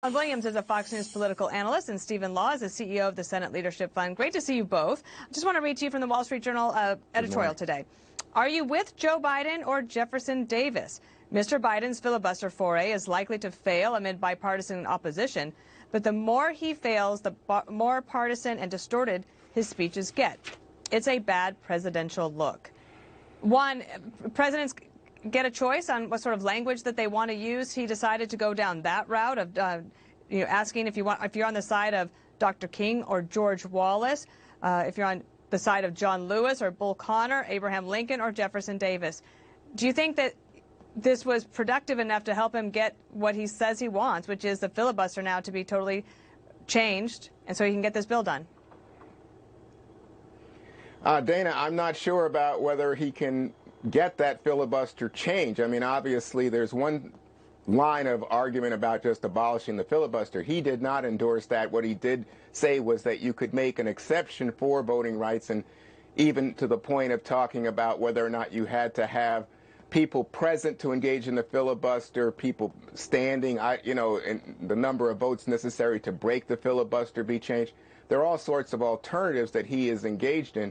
Ron Williams is a Fox News political analyst, and Stephen Law is the CEO of the Senate Leadership Fund. Great to see you both. I just want to read to you from the Wall Street Journal editorial today. Are you with Joe Biden or Jefferson Davis? Mr. Biden's filibuster foray is likely to fail amid bipartisan opposition, but the more he fails, the more partisan and distorted his speeches get. It's a bad presidential look. One, presidents get a choice on what sort of language that they want to use. He decided to go down that route of asking if you're on the side of Dr. King or George Wallace, if you're on the side of John Lewis or Bull Connor, Abraham Lincoln or Jefferson Davis. Do you think that this was productive enough to help him get what he says he wants, which is the filibuster now to be totally changed, and so he can get this bill done? Dana, I'm not sure about whether he can get that filibuster change. I mean, obviously, there's one line of argument about just abolishing the filibuster. He did not endorse that. What he did say was that you could make an exception for voting rights, and even to the point of talking about whether or not you had to have people present to engage in the filibuster, people standing, and the number of votes necessary to break the filibuster be changed. There are all sorts of alternatives that he is engaged in.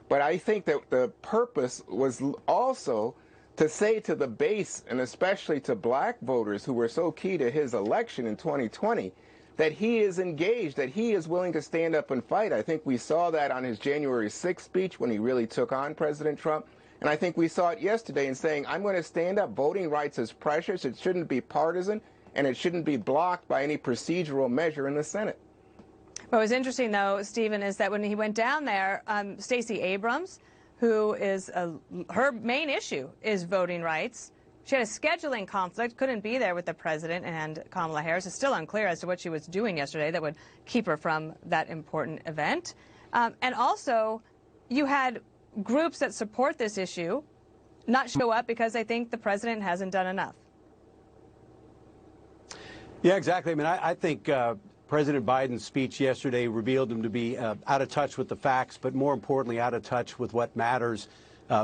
But I think that the purpose was also to say to the base, and especially to black voters who were so key to his election in 2020, that he is engaged, that he is willing to stand up and fight. I think we saw that on his January 6th speech when he really took on President Trump. And I think we saw it yesterday in saying, I'm going to stand up. Voting rights is precious. It shouldn't be partisan, and it shouldn't be blocked by any procedural measure in the Senate. What was interesting, though, Stephen, is that when he went down there, Stacey Abrams, who is her main issue is voting rights. She had a scheduling conflict, couldn't be there with the president and Kamala Harris. It's still unclear as to what she was doing yesterday that would keep her from that important event. And also, you had groups that support this issue not show up because they think the president hasn't done enough. Yeah, exactly. I mean, I think President Biden's speech yesterday revealed him to be out of touch with the facts, but more importantly, out of touch with what matters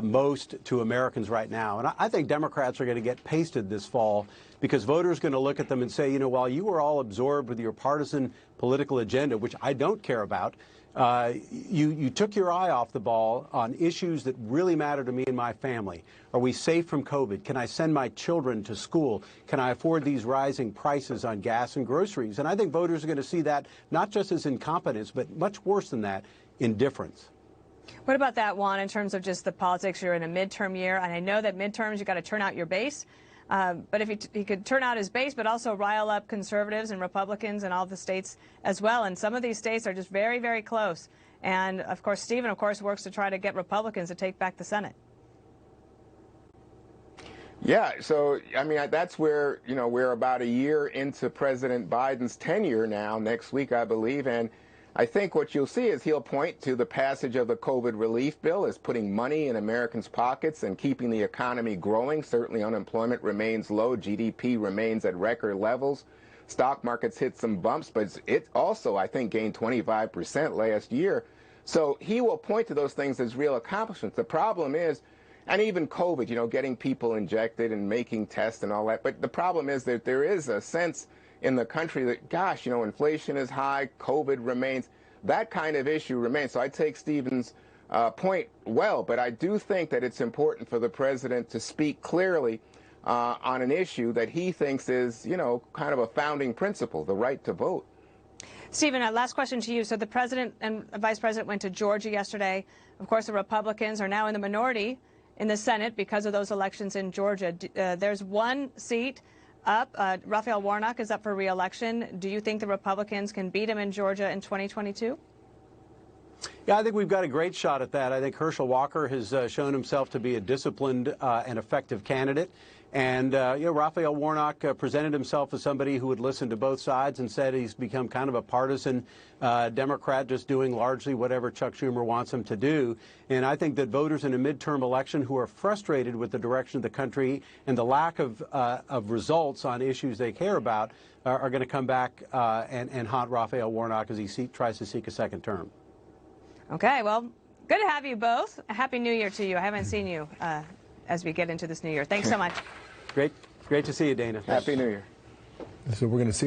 most to Americans right now. And I think Democrats are going to get pasted this fall because voters are going to look at them and say, you know, while you were all absorbed with your partisan political agenda, which I don't care about, you took your eye off the ball on issues that really matter to me and my family. Are we safe from COVID? Can I send my children to school? Can I afford these rising prices on gas and groceries? And I think voters are going to see that not just as incompetence, but much worse than that, indifference. What about that, Juan, in terms of just the politics? You're in a midterm year, and I know that midterms, you've got to turn out your base. But if he could turn out his base, but also rile up conservatives and Republicans in all the states as well. And some of these states are just very, very close. And, of course, Stephen, of course, works to try to get Republicans to take back the Senate. Yeah, so, I mean, that's where, we're about a year into President Biden's tenure now, next week, I believe. And I think what you'll see is he'll point to the passage of the COVID relief bill as putting money in Americans' pockets and keeping the economy growing. Certainly unemployment remains low. GDP remains at record levels. Stock markets hit some bumps, but it also, I think, gained 25% last year. So he will point to those things as real accomplishments. The problem is, and even COVID, getting people injected and making tests and all that. But the problem is that there is a sense in the country that, gosh, inflation is high, COVID remains, that kind of issue remains. So I take Stephen's point well, but I do think that it's important for the president to speak clearly on an issue that he thinks is, kind of a founding principle, the right to vote. Stephen, last question to you. So the president and vice president went to Georgia yesterday. Of course, the Republicans are now in the minority in the Senate because of those elections in Georgia. There's one seat up. Raphael Warnock is up for re-election. Do you think the Republicans can beat him in Georgia in 2022? Yeah, I think we've got a great shot at that. I think Herschel Walker has shown himself to be a disciplined and effective candidate. And, Raphael Warnock presented himself as somebody who would listen to both sides and said he's become kind of a partisan Democrat, just doing largely whatever Chuck Schumer wants him to do. And I think that voters in a midterm election who are frustrated with the direction of the country and the lack of results on issues they care about are going to come back and haunt Raphael Warnock as he tries to seek a second term. Okay, well, good to have you both. A Happy New Year to you. I haven't seen you as we get into this new year. Thanks so much. Great to see you, Dana. Happy New Year. So we're going to see